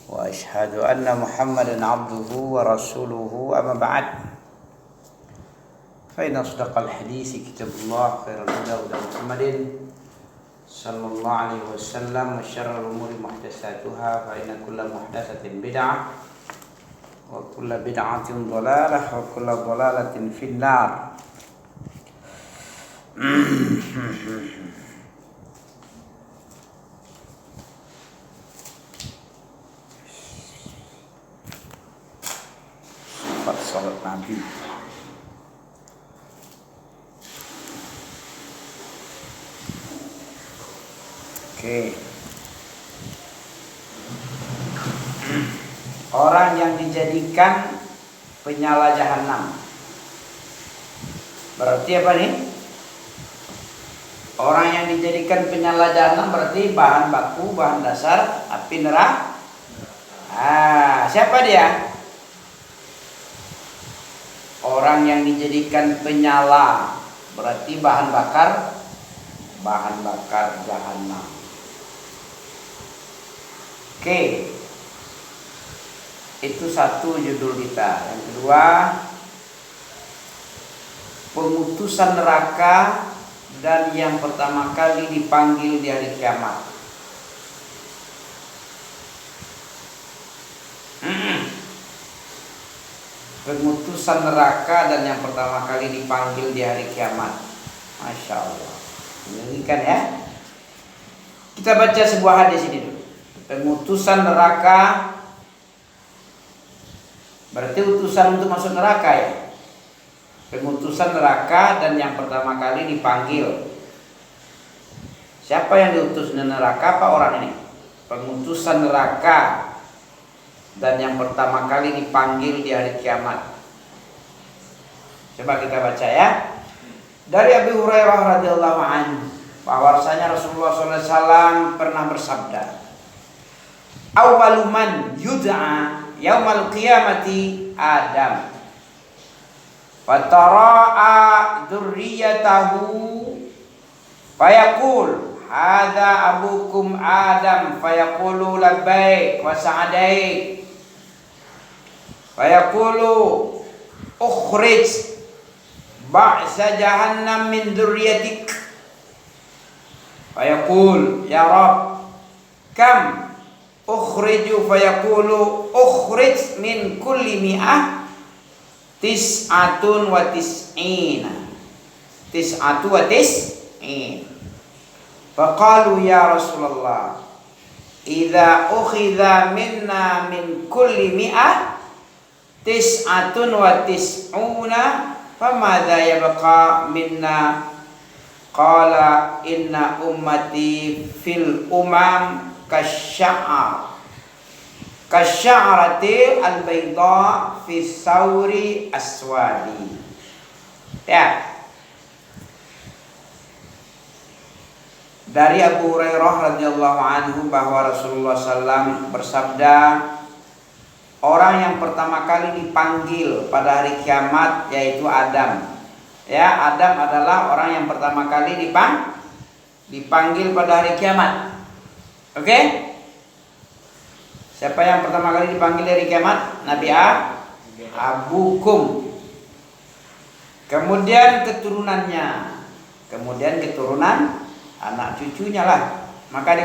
وأشهد أن محمدا عبده ورسوله أما بعد فإن أصدق الحديث كتاب الله خير الهدى هدى محمد صلى الله عليه وسلم وشر الأمور محدثاتها فإن كل محدثة بدعة وكل بدعة ضلالة وكل ضلالة في النار. Sifat salat Nabi. Oke. Orang yang dijadikan penyala jahanam. Berarti apa nih? Orang yang dijadikan penyala jahanam berarti bahan baku, bahan dasar api neraka. Siapa dia? Orang yang dijadikan penyala berarti bahan bakar jahanam. Oke. Itu satu judul kita. Yang kedua, pengutusan neraka dan yang pertama kali dipanggil di hari kiamat. Pengutusan neraka dan yang pertama kali dipanggil di hari kiamat. Masya Allah, mengerikan ya. Kita baca sebuah hadis ini dulu. Pengutusan neraka berarti utusan untuk masuk neraka ya. Pengutusan neraka dan yang pertama kali dipanggil. Siapa yang diutus di neraka? Apa orang ini? Pengutusan neraka dan yang pertama kali dipanggil di hari kiamat. Coba kita baca ya. Dari Abu Hurairah radhiyallahu anhu bahwasanya Rasulullah SAW pernah bersabda, "Awwalu man yud'a yaumal qiyamati Adam. Fatara'a dzurriyyatahu fayaqul hadza abukum Adam fayaqulu labbaik wa sa'adaik. Fayaqulu ukhrij ba'sa jahannam min dzurriyyatik. Fayaqul ya Rabb kam ukhriju fayaqulu ukhrij min kulli mi'ah tis'atun wa tis'ina. Tis'atu wa tis'in. Faqalu ya Rasulullah idza ukhidha minna min kulli mi'ah tis'atun wa tis'una famadha yabqa minna. Qala inna ummati fil umam kasya'arati al-bayda fi sauri aswadi. Ya. Dari Abu Hurairah radhiyallahu anhu bahwa Rasulullah SAW bersabda, orang yang pertama kali dipanggil pada hari kiamat yaitu Adam. Ya, Adam adalah orang yang pertama kali dipanggil pada hari kiamat. Oke? Siapa yang pertama kali dipanggil dari kiamat? Nabi Abukum. Kemudian keturunannya. Kemudian keturunan anak cucunya lah. Maka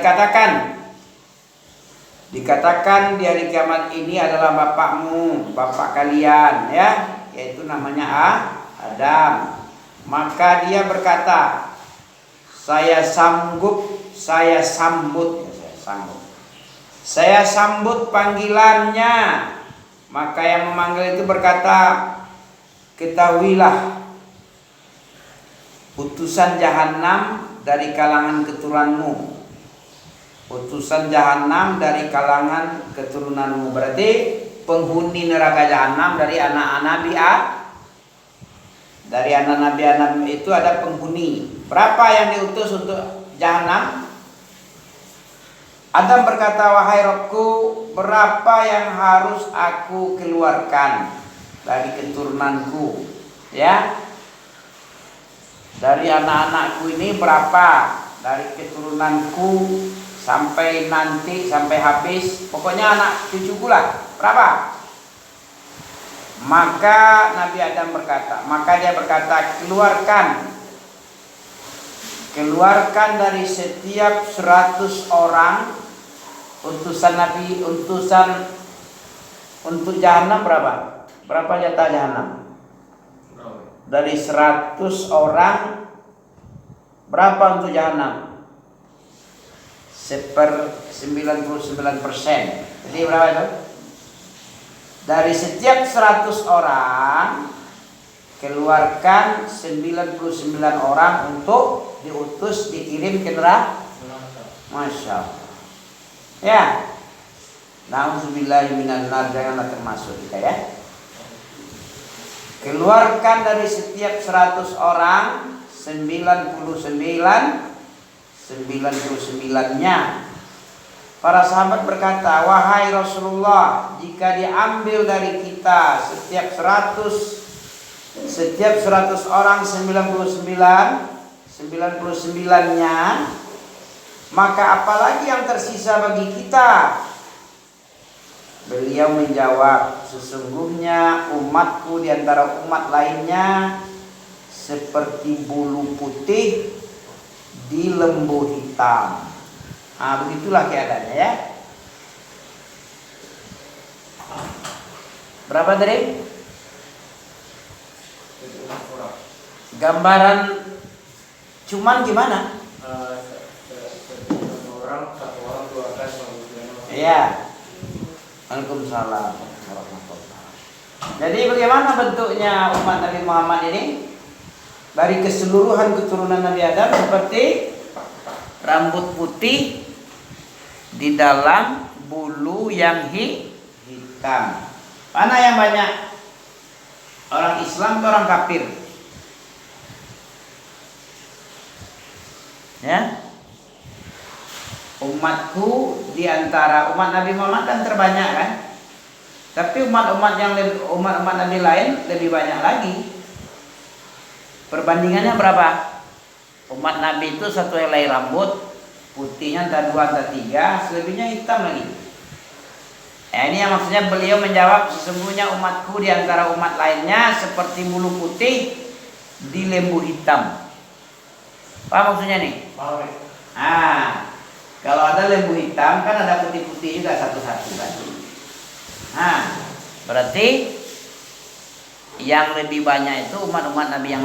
dikatakan di hari kiamat ini adalah bapakmu, bapak kalian ya, yaitu namanya Adam. Maka dia berkata, saya sambut panggilannya. Maka yang memanggil itu berkata, ketahuilah utusan jahanam dari kalangan keturunanmu. Utusan jahanam dari kalangan keturunanmu. Berarti penghuni neraka jahanam dari anak Nabi Dari anak Nabi Adam itu ada penghuni. Berapa yang diutus untuk jahanam? Adam berkata, wahai Rabbku, berapa yang harus aku keluarkan dari keturunanku? Ya, dari anak-anakku ini berapa? Dari keturunanku sampai nanti, sampai habis, pokoknya anak cucuku lah. Berapa? Maka Nabi Adam berkata, maka dia berkata, keluarkan dari setiap 100 orang utusan Nabi, utusan untuk jahanam berapa? Berapa jatah jahanam? Dari 100 orang berapa untuk jahanam? 99%. Jadi berapa itu? Dari setiap 100 orang keluarkan 99 orang untuk diutus, dikirim ke neraka. Masya Allah. Ya. Na'udzubillahi minan nar, janganlah termasuk kita ya. Keluarkan dari setiap 100 orang 99-nya. Para sahabat berkata, wahai Rasulullah, jika diambil dari kita setiap 100 orang 99-nya, maka apalagi yang tersisa bagi kita? Beliau menjawab, sesungguhnya umatku di antara umat lainnya seperti bulu putih di lembu hitam. Nah, begitulah keadaannya ya. Berapa tadi? Gambaran cuman gimana? Satu orang keluarkan. Iya. Waalaikumsalam warahmatullahi. Jadi bagaimana bentuknya umat Nabi Muhammad ini? Dari keseluruhan keturunan Nabi Adam seperti rambut putih di dalam bulu yang hitam. Mana yang banyak? Orang Islam atau orang kafir? Ya. Umatku di antara umat Nabi Muhammad kan terbanyak kan? Tapi umat-umat Nabi lain lebih banyak lagi. Perbandingannya berapa? Umat Nabi itu satu helai rambut, putihnya antara 2 atau 3, selebihnya hitam lagi. Ini yang maksudnya beliau menjawab, sesungguhnya umatku di antara umat lainnya seperti bulu putih di lembu hitam. Paham maksudnya nih? Paham. Kalau ada lembu hitam kan ada putih-putih juga satu-satu kan. Nah, berarti yang lebih banyak itu umat-umat Nabi yang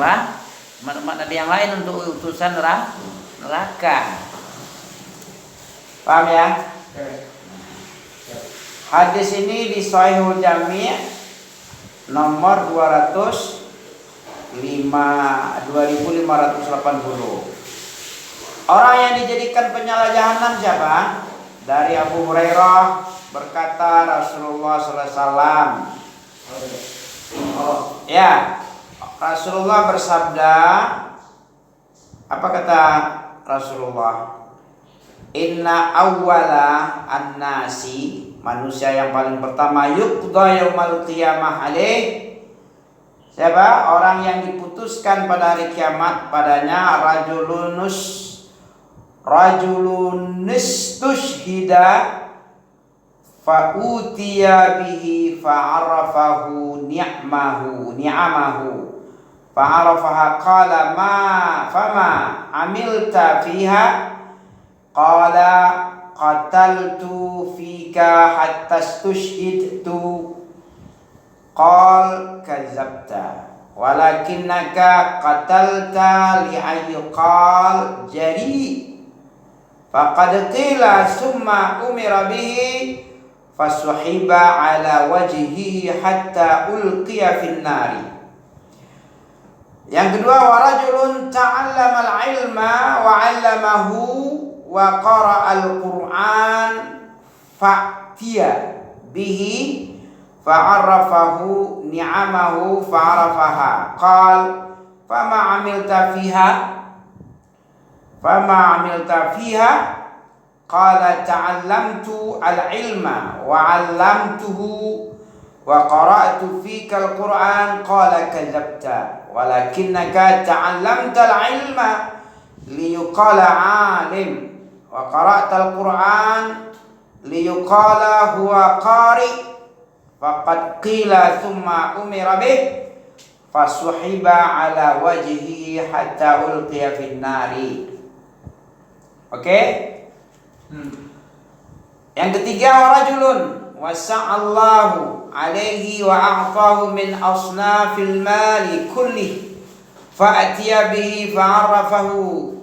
lain, untuk utusan neraka. Paham ya? Hadis ini di Sahihul Jami' nomor 2580. Orang yang dijadikan penyala jahanam siapa? Dari Abu Hurairah berkata Rasulullah SAW. Ya, Rasulullah bersabda, apa kata Rasulullah? Inna awwala an-nasi, manusia yang paling pertama, yuqda yaumal qiyamah alaih. Siapa? Orang yang diputuskan pada hari kiamat padanya rajulun istushhida fa'utiya bihi fa'arafahu ni'amahu fa'arafaha qala fama amilta fiha qala qataltu fika hatta istushhidtu qal kadzabta walakinnaka qatalta li'ayyuqal jari faqad qila summa umira bihi fasuhiba ala wajhihi hatta ulqiya fin nari. Yang kedua, warajulun ta'allama al-ilma wa 'allamahu wa qara'a al-Qur'an fa'tiya bihi fa'arafahu ni'amahu fa'arafaha qal fama 'amilta fiha qala ta'allamtu al-ilma wa 'allamtuhu wa qara'tu fika al-Qur'an qala kadzabta walakinnaka ta'allamta al-ilma liyuqala 'alim wa qara'tal Qur'an liyuqala huwa qari faqad qila thumma umira bih fasuhiba ala wajhihi hatta ulqiya fin nari. Oke? Yang ketiga, rajulun wasa'allahu alaihi wa a'tahu min asnafil mali kulli fa'atiya bihi fa'arafahu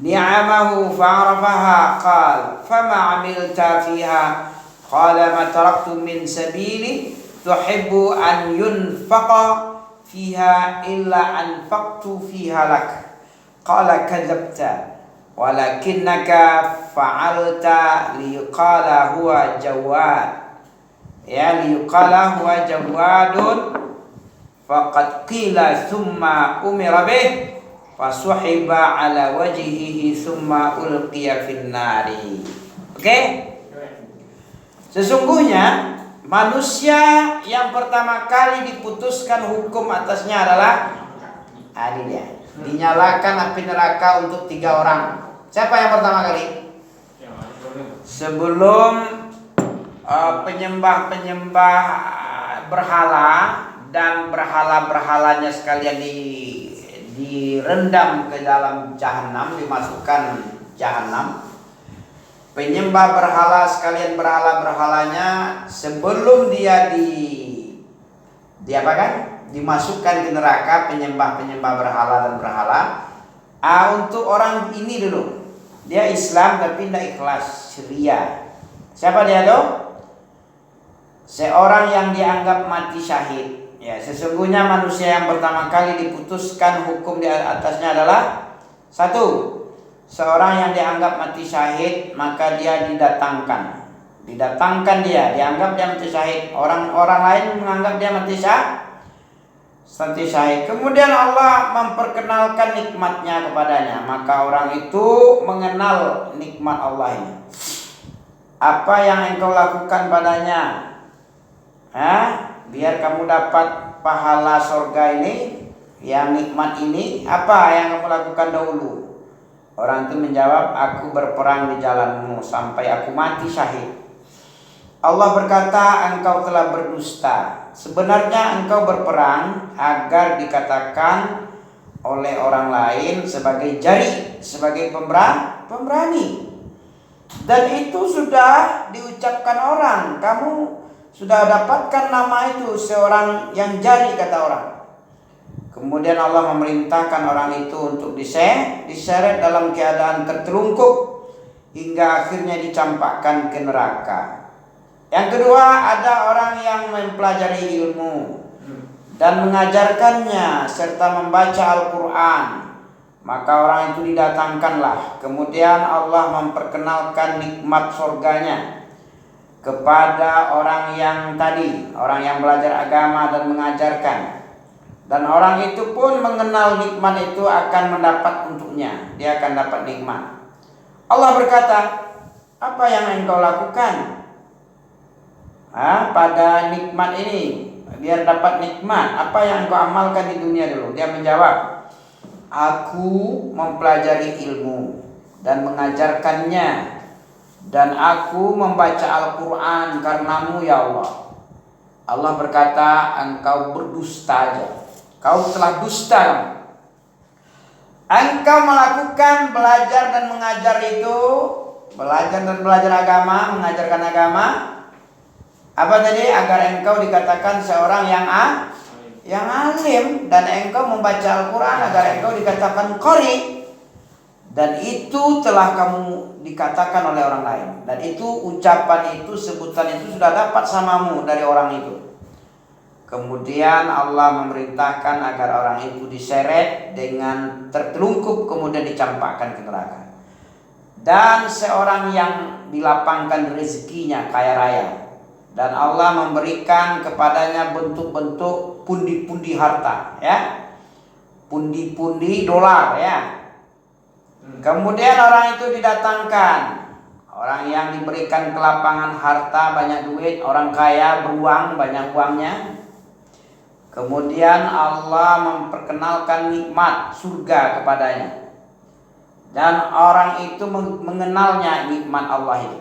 ni'amahu fa'arafaha qala fama amilta fiha qala ma taraktu min sabili tuhibbu an yunfaqa fiha illa anfaqtu fiha lak qala kadzabta walakinnaka fa'alta liyuqala huwa jawad ya liyuqala huwa jawadun faqad qila thumma umira bih fasuhiba ala wajhihi thumma ulqiya fin nari. Oke? Sesungguhnya manusia yang pertama kali diputuskan hukum atasnya adalah ini dia, dinyalakan api neraka untuk 3 orang. Siapa yang pertama kali? Sebelum penyembah-penyembah berhala dan berhala-berhalanya sekalian direndam ke dalam jahanam, dimasukkan jahanam. Penyembah berhala sekalian berhala-berhalanya sebelum dia dimasukkan ke neraka, penyembah-penyembah berhala dan berhala. Untuk orang ini dulu, dia Islam tapi tidak ikhlas, syria. Siapa dia tuh? Seorang yang dianggap mati syahid. Ya, sesungguhnya manusia yang pertama kali diputuskan hukum di atasnya adalah 1. Seorang yang dianggap mati syahid, maka dia didatangkan dianggap dia mati syahid. Orang lain menganggap dia mati syahid. Kemudian Allah memperkenalkan nikmatnya kepadanya, maka orang itu mengenal nikmat Allah ini. Apa yang engkau lakukan padanya? Biar kamu dapat pahala surga ini, yang nikmat ini, apa yang kamu lakukan dahulu? Orang itu menjawab, aku berperang di jalanmu sampai aku mati syahid. Allah berkata, engkau telah berdusta. Sebenarnya engkau berperang agar dikatakan oleh orang lain sebagai jari, sebagai pemberani. Dan itu sudah diucapkan orang. Kamu sudah dapatkan nama itu, seorang yang jari, kata orang. Kemudian Allah memerintahkan orang itu untuk diseret dalam keadaan tertelungkup hingga akhirnya dicampakkan ke neraka. Yang kedua, ada orang yang mempelajari ilmu dan mengajarkannya serta membaca Al-Quran. Maka orang itu didatangkanlah. Kemudian Allah memperkenalkan nikmat surganya kepada orang yang tadi, orang yang belajar agama dan mengajarkan. Dan orang itu pun mengenal nikmat itu akan mendapat untuknya. Dia akan dapat nikmat. Allah berkata, apa yang engkau lakukan pada nikmat ini? Biar dapat nikmat, apa yang engkau amalkan di dunia dulu? Dia menjawab, aku mempelajari ilmu dan mengajarkannya, dan aku membaca Al-Quran karenamu ya Allah. Allah berkata, engkau berdusta aja. Kau telah dusta. Engkau melakukan belajar dan mengajar itu, belajar dan belajar agama, mengajarkan agama. Apa tadi? Agar engkau dikatakan seorang yang alim, dan engkau membaca Al-Quran agar engkau dikatakan qari. Dan itu telah kamu dikatakan oleh orang lain. Dan itu ucapan itu, sebutan itu sudah dapat samamu dari orang itu. Kemudian Allah memerintahkan agar orang itu diseret dengan tertelungkup, kemudian dicampakkan ke neraka. Dan seorang yang dilapangkan rezekinya kaya raya, dan Allah memberikan kepadanya bentuk-bentuk pundi-pundi harta, ya, pundi-pundi dolar, ya. Kemudian orang itu didatangkan, orang yang diberikan kelapangan harta, banyak duit, orang kaya, beruang, banyak uangnya. Kemudian Allah memperkenalkan nikmat surga kepadanya. dan orang itu mengenalnya nikmat Allah itu.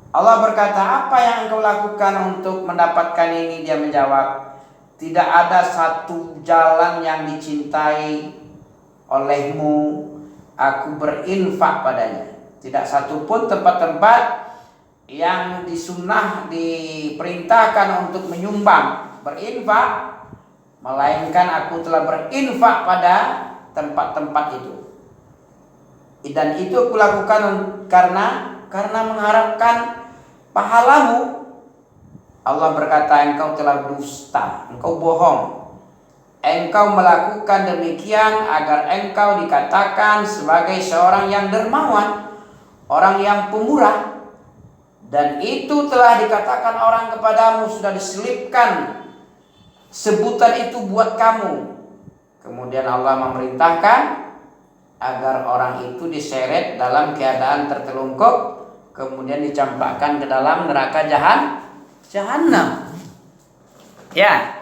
Allah berkata, apa yang engkau lakukan untuk mendapatkan ini? Dia menjawab, tidak ada satu jalan yang dicintai olehmu, aku berinfak padanya. Tidak satu pun tempat-tempat yang diperintahkan untuk menyumbang, berinfak, melainkan aku telah berinfak pada tempat-tempat itu. Dan itu aku lakukan karena mengharapkan pahalamu. Allah berkata, engkau telah dusta, engkau bohong. Engkau melakukan demikian agar engkau dikatakan sebagai seorang yang dermawan, orang yang pemurah. Dan itu telah dikatakan orang kepadamu, sudah diselipkan sebutan itu buat kamu. Kemudian Allah memerintahkan agar orang itu diseret dalam keadaan tertelungkup, kemudian dicampakkan ke dalam neraka jahanam. Ya.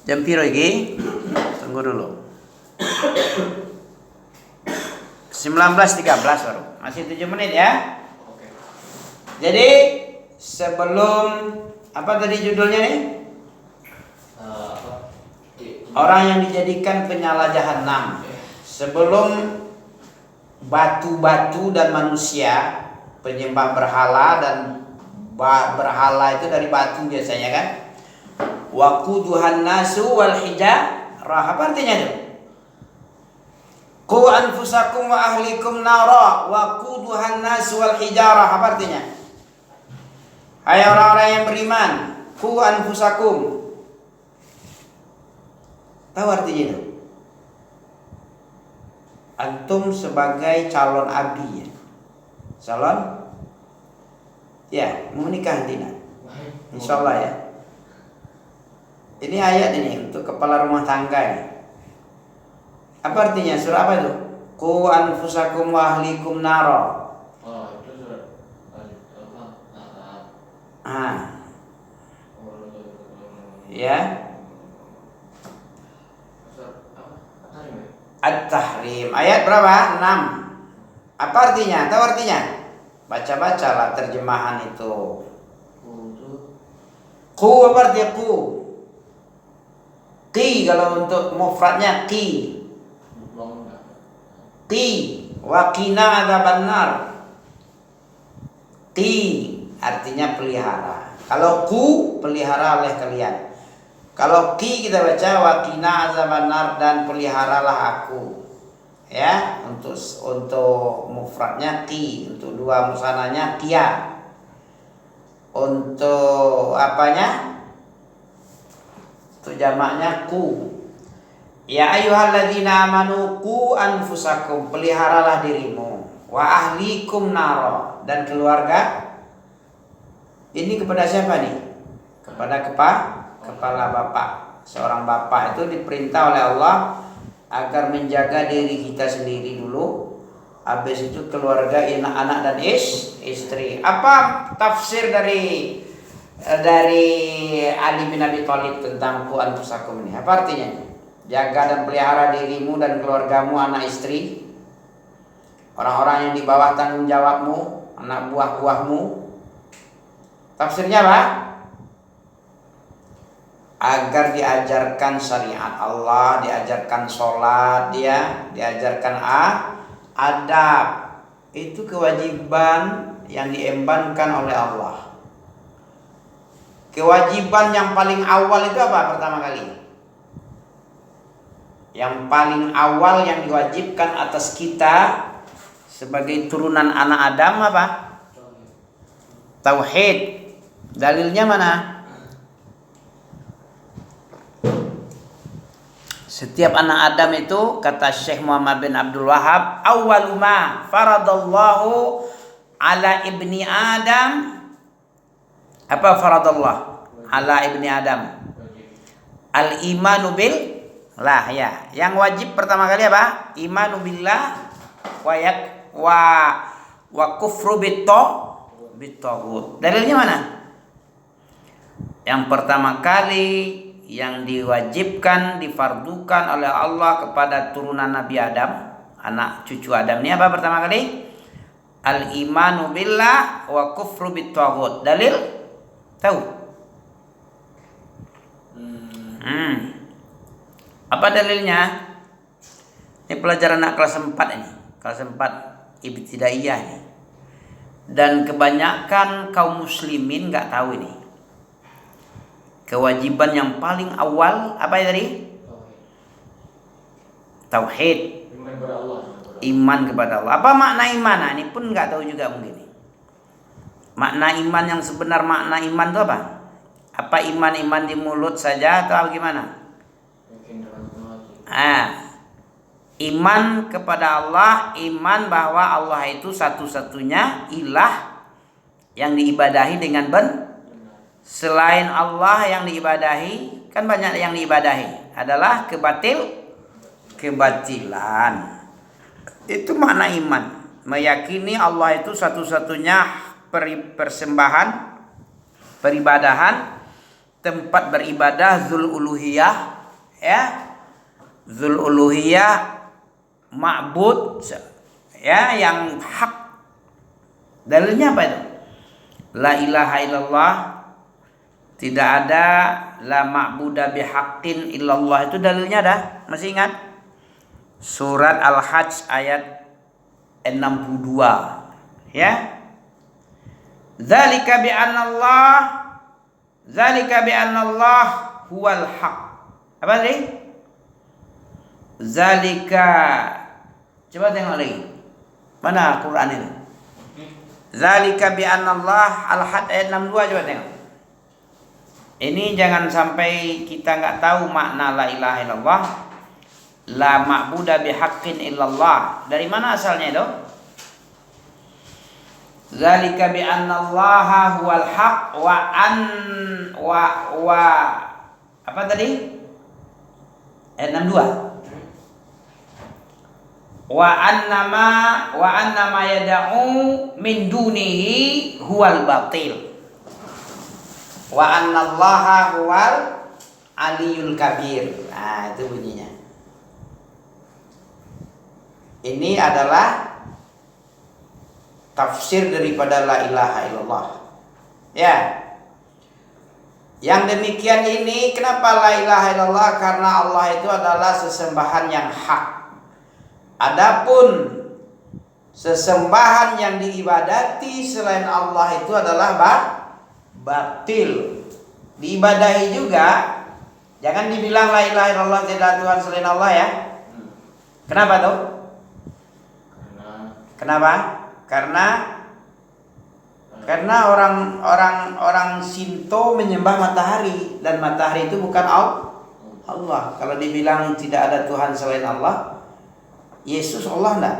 Jam piro iki? Tunggu dulu. 19.13 baru. Masih 7 menit ya. Oke. Jadi sebelum apa tadi judulnya nih? Orang yang dijadikan penyala jahanam. Sebelum batu-batu dan manusia penyembah berhala, dan berhala itu dari batu biasanya kan. Waquduhan nasu wal hijarah, apa artinya itu? Qu anfusakum wa ahlikum nara waquduhan nasu wal hijarah, apa artinya? Hai orang-orang yang beriman, qu anfusakum. Tahu artinya itu? Antum sebagai calon abdi ya. Calon ya, mau nikah tidak? Insyaallah ya. Ini ayat ini untuk kepala rumah tangga ini. Apa artinya? Surah apa itu? Qu anfusakum wa ahlikum nara. Oh, itu surat Ya. At-Tahrim. Ayat berapa? 6. Apa artinya? Tahu artinya? Baca-bacalah terjemahan itu. Qu apa artinya qu? Qi kalau untuk mufradnya qi. Qi wa qina adzabannar. Qi artinya pelihara. Kalau ku pelihara oleh kalian. Kalau qi kita baca wa qina adzabannar, dan peliharalah aku. Ya, untuk mufradnya qi, untuk dua musananya qia. Untuk apanya? Itu jamaknya ku. Ya ayyuhalladzina amanu qu anfusakum, peliharalah dirimu, wa ahlikum naro, dan keluarga. Ini kepada siapa nih? Kepada kepala bapak. Seorang bapak itu diperintah oleh Allah agar menjaga diri kita sendiri dulu, habis itu keluarga, anak dan istri. Apa tafsir dari Ali bin Abi Thalib tentang qu anfusakum ini? Apa artinya? Jaga dan pelihara dirimu dan keluargamu, anak istri, orang-orang yang di bawah tanggung jawabmu, anak buah-buahmu. Tafsirnya apa? Agar diajarkan syariat Allah, diajarkan sholat, diajarkan adab. Itu kewajiban yang diembankan oleh Allah. Kewajiban yang paling awal itu apa pertama kali? Yang paling awal yang diwajibkan atas kita sebagai turunan anak Adam apa? Tauhid. Dalilnya mana? Setiap anak Adam itu, kata Syekh Muhammad bin Abdul Wahab, awwalu ma faradallahu ala ibni Adam. Apa faradallah ala ibni Adam? Al-imanu billah, ya. Yang wajib pertama kali apa? Imanu billah wa kufru bitaghut. Dalilnya mana? Yang pertama kali yang diwajibkan, difardukan oleh Allah kepada turunan Nabi Adam anak cucu Adam ini apa pertama kali? Al-imanu billah wa kufru bit-taghut. Dalil? Tahu? Apa dalilnya? Ini pelajaran anak kelas 4 ini. Kelas 4 ibtidaiyah ini. Dan kebanyakan kaum muslimin nggak tahu ini. Kewajiban yang paling awal apa ya tadi? Tauhid. Iman kepada Allah. Apa makna iman? Nah, ini pun nggak tahu juga mungkin. Makna iman yang sebenar, makna iman itu apa? Apa iman di mulut saja atau bagaimana? Iman kepada Allah, iman bahwa Allah itu satu-satunya ilah yang diibadahi dengan selain Allah yang diibadahi, kan banyak yang diibadahi, adalah kebatilan. Itu makna iman. Meyakini Allah itu satu-satunya peribadahan, tempat beribadah, zul uluhiyah, ya. Zul uluhiyah, ma'bud, ya, yang hak. Dalilnya apa itu? La ilaha illallah, tidak ada la ma'buda bihaqqin illallah. Itu dalilnya ada, masih ingat? Surat Al-Hajj ayat 62, ya. Zalika bi anna Allah huwal haq. Apa tadi? Zalika, coba tengok lagi. Mana Quran ini? Zalika bi anna Allah, Al-Hajj ayat 62, coba tengok. Ini jangan sampai kita nggak tahu makna la ilaha illallah, la ma'buda bihaqqin illallah. Dari mana asalnya itu? Zalika bi anna Allah huwal haq wa apa tadi? Ayat 62. Wa annama yad'u min dunihi huwal batil. Wa anna Allah huwal aliyul kabir. Nah, itu bunyinya. Ini adalah tafsir daripada la ilaha illallah. Ya. Yang demikian ini kenapa la ilaha illallah? Karena Allah itu adalah sesembahan yang hak. Adapun sesembahan yang diibadati selain Allah itu adalah batil. Diibadahi juga. Jangan dibilang la ilaha illallah, tidak Tuhan selain Allah, ya. Kenapa tuh? Kenapa? Karena orang Shinto menyembah matahari, dan matahari itu bukan Allah. Kalau dibilang tidak ada Tuhan selain Allah, Yesus Allah enggak.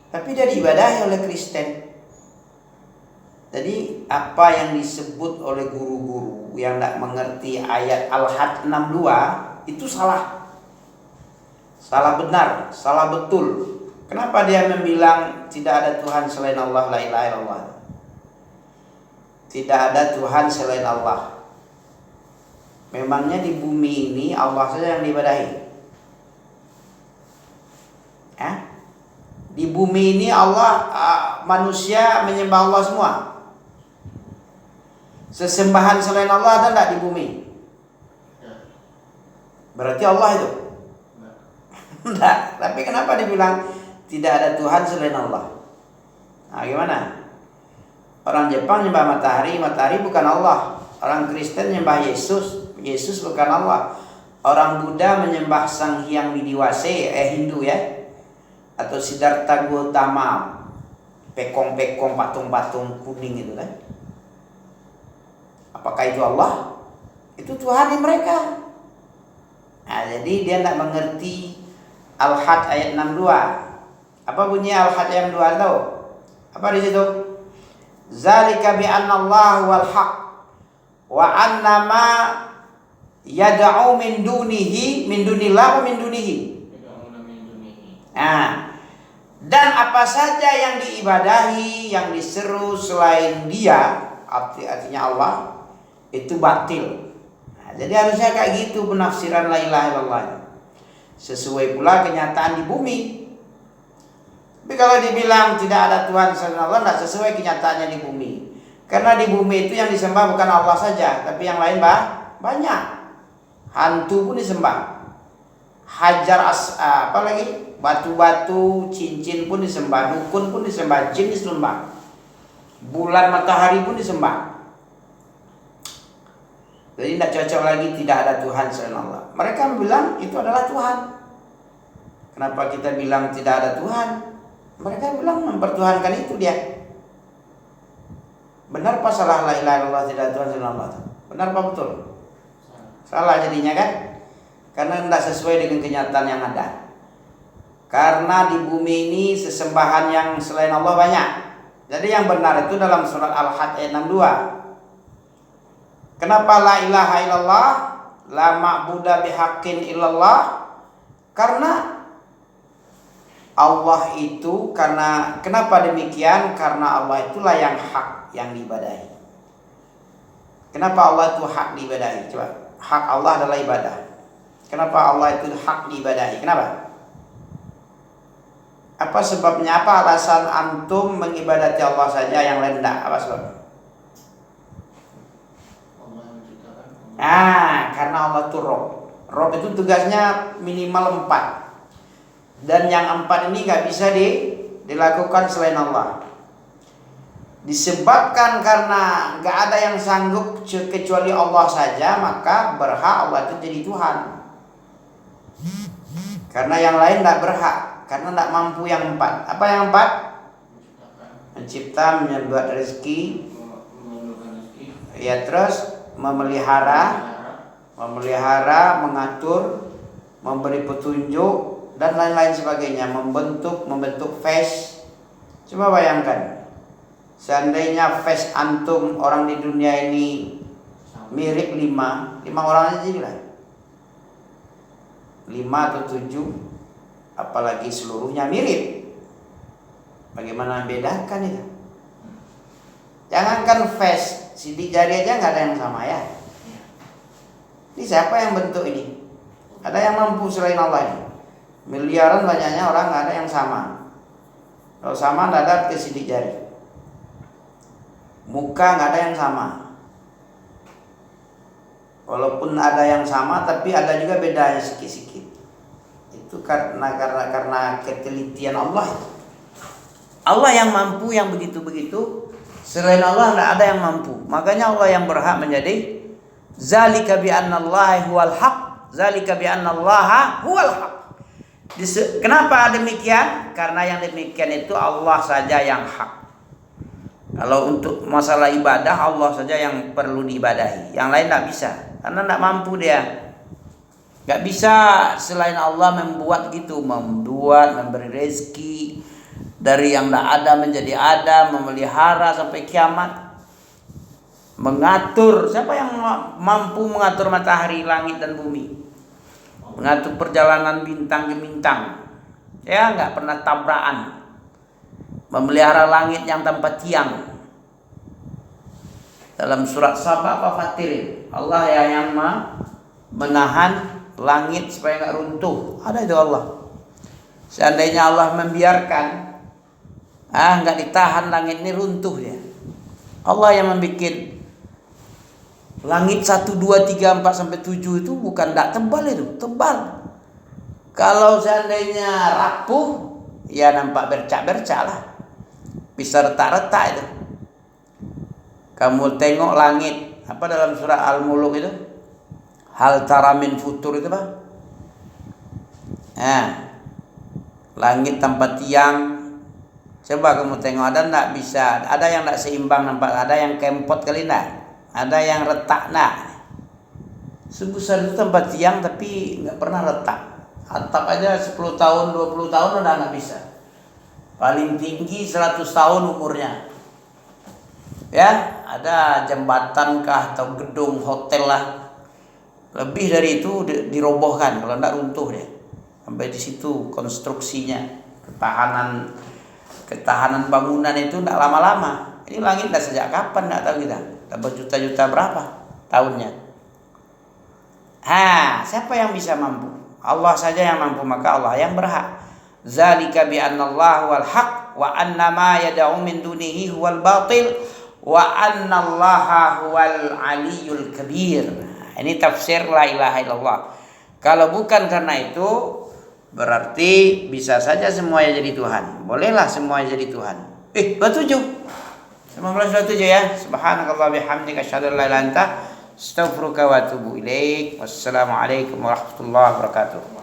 Tapi dia diibadahi oleh Kristen. Jadi apa yang disebut oleh guru-guru yang tidak mengerti ayat Al-Hajj 62 itu salah. Salah benar, salah betul. Kenapa dia membilang tidak ada Tuhan selain Allah, la ilaha illallah? Tidak ada Tuhan selain Allah. Memangnya di bumi ini Allah saja yang diibadahi? Di bumi ini Allah, manusia menyembah Allah semua. Sesembahan selain Allah ada enggak di bumi? Berarti Allah itu? Enggak. Tapi kenapa dibilang tidak ada Tuhan selain Allah? Nah, gimana? Orang Jepang menyembah matahari, matahari bukan Allah. Orang Kristen menyembah Yesus, Yesus bukan Allah. Orang Buddha menyembah Sang Hyang Widiwase, Hindu, ya. Atau Siddhartha Gautama, pekong-pekong, patung-patung kuning itu kan. Apakah itu Allah? Itu Tuhan mereka. Nah, jadi dia tidak mengerti Al-Hajj ayat 62. Apa bunyi Al-Hajj ayat 62 tahu? Apa di situ? Zalika bi anna Allah wal haq wa anna ma yad'u min dunihi min dunillah wa min dunihi. Nah, dan apa saja yang diibadahi, yang diseru selain Dia, artinya Allah, itu batil. Nah, jadi harusnya kayak gitu penafsiran la ilaha illallah. Sesuai pula kenyataan di bumi. Tapi kalau dibilang tidak ada Tuhan selain Allah, tidak sesuai kenyataannya di bumi. Karena di bumi itu yang disembah bukan Allah saja, tapi yang lain banyak. Hantu pun disembah. Apa lagi? Batu-batu, cincin pun disembah, dukun pun disembah, jin disembah. Bulan, matahari pun disembah. Jadi tidak cocok lagi tidak ada Tuhan selain Allah. Mereka bilang itu adalah Tuhan. Kenapa kita bilang tidak ada Tuhan? Mereka bilang mempertuhankan itu dia. Benar apa salah la ilaha illallah tidak ada Tuhan selain Allah? Benar apa betul? Salah jadinya kan? Karena tidak sesuai dengan kenyataan yang ada. Karena di bumi ini sesembahan yang selain Allah banyak. Jadi yang benar itu dalam surat Al-Hajj ayat 62. Kenapa la ilaha illallah, la ma'budu bihaqqin illallah? Karena Allah itu, kenapa demikian? Karena Allah itulah yang hak yang diibadahi. Kenapa Allah itu hak diibadahi? Coba, hak Allah adalah ibadah. Kenapa Allah itu hak diibadahi? Kenapa? Apa sebabnya? Apa alasan antum mengibadati Allah saja, yang lain tidak? Apa sebabnya? Karena Allah itu Rob. Rob itu tugasnya minimal 4. Dan yang 4 ini gak bisa dilakukan selain Allah. Disebabkan karena gak ada yang sanggup kecuali Allah saja, maka berhak Allah itu jadi Tuhan. Karena yang lain gak berhak, karena gak mampu yang 4. Apa yang 4? Mencipta, membuat rezeki, ya, terus memelihara, mengatur, memberi petunjuk, dan lain-lain sebagainya, membentuk face. Coba bayangkan, seandainya face antum orang di dunia ini mirip 5 orang aja lah, 5 atau 7, apalagi seluruhnya mirip. Bagaimana bedakan itu? Jangankan face, sidik jari aja nggak ada yang sama ya. Ini siapa yang bentuk ini? Ada yang mampu selain Allah ini? Miliaran banyaknya orang, nggak ada yang sama. Kalau sama nggak ada ke sidik jari. Muka nggak ada yang sama. Walaupun ada yang sama, tapi ada juga bedanya sikit-sikit. Itu karena ketelitian Allah. Allah yang mampu yang begitu-begitu. Selain Allah nggak ada yang mampu. Makanya Allah yang berhak menjadi zalika bi annallaha huwal haq. Zalika bi annallaha huwal haq. Kenapa demikian? Karena yang demikian itu Allah saja yang hak. Kalau untuk masalah ibadah, Allah saja yang perlu diibadahi. Yang lain tidak bisa, karena tidak mampu dia. Gak bisa selain Allah membuat gitu, memberi rezeki dari yang tidak ada menjadi ada, memelihara sampai kiamat, mengatur. Siapa yang mampu mengatur matahari, langit dan bumi? Mengatur perjalanan bintang ke bintang, ya, nggak pernah tabrakan. Memelihara langit yang tanpa tiang. Dalam surat Saba apa Fatir, Allah ya yang menahan langit supaya nggak runtuh. Ada itu Allah. Seandainya Allah membiarkan, nggak ditahan langit ini runtuh ya. Allah yang membuat langit 1, 2, 3, 4 sampai 7 itu bukan tidak tebal, itu tebal. Kalau seandainya rapuh, ya nampak bercak-bercak lah, bisa retak-retak itu. Kamu tengok langit, apa dalam surah Al-Muluk itu, hal tara min futur itu Pak. Langit tanpa tiang. Coba kamu tengok, ada enggak bisa, ada yang enggak seimbang nampak, ada yang kempot kali enggak? Ada yang retak, sebesar itu tempat tiang tapi nggak pernah retak. Atap aja 10 tahun, 20 tahun udah nggak bisa. Paling tinggi 100 tahun umurnya. Ya, ada jembatan kah atau gedung hotel lah. Lebih dari itu dirobohkan kalau nggak runtuh deh. Sampai di situ konstruksinya, ketahanan bangunan itu nggak lama-lama. Ini langit dah sejak kapan nggak tahu kita. Berjuta-juta berapa tahunnya. Siapa yang bisa mampu? Allah saja yang mampu, maka Allah yang berhak. Zalika bi anna Allah wal haq wa anna ma yad'u min dunihi huwal batil wa anna Allah huwal aliyyul kabir. Ini tafsir la ilaha illallah. Kalau bukan karena itu, berarti bisa saja semuanya jadi Tuhan. Bolehlah semuanya jadi Tuhan. 27 ya. Subhanakallah bihamdika asyhadu an la ilaha illa anta astaghfiruka wa atubu ilaik. Wassalamualaikum warahmatullahi wabarakatuh.